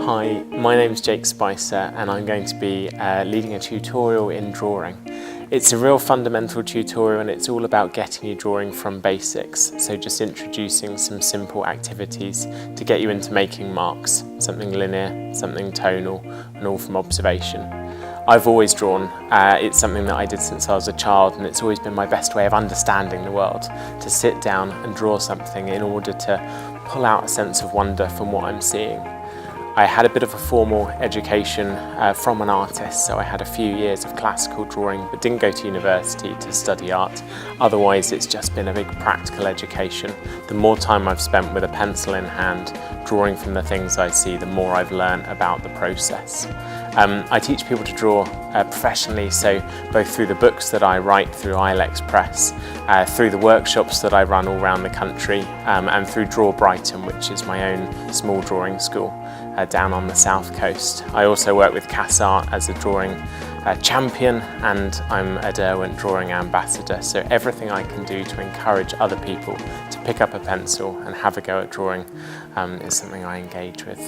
Hi, my name's Jake Spicer and I'm going to be leading a tutorial in drawing. It's a real fundamental tutorial and it's all about getting you drawing from basics, so just introducing some simple activities to get you into making marks, something linear, something tonal, and all from observation. I've always drawn. It's something that I did since I was a child and it's always been my best way of understanding the world, to sit down and draw something in order to pull out a sense of wonder from what I'm seeing. I had a bit of a formal education from an artist, so I had a few years of classical drawing but didn't go to university to study art. Otherwise it's just been a big practical education. The more time I've spent with a pencil in hand, drawing from the things I see, the more I've learned about the process. I teach people to draw professionally, so both through the books that I write through ILEX Press, through the workshops that I run all around the country, and through Brighton, which is my own small drawing school down on the south coast. I also work with CASART as a drawing champion, and I'm a Derwent drawing ambassador, so everything I can do to encourage other people to pick up a pencil and have a go at drawing is something I engage with.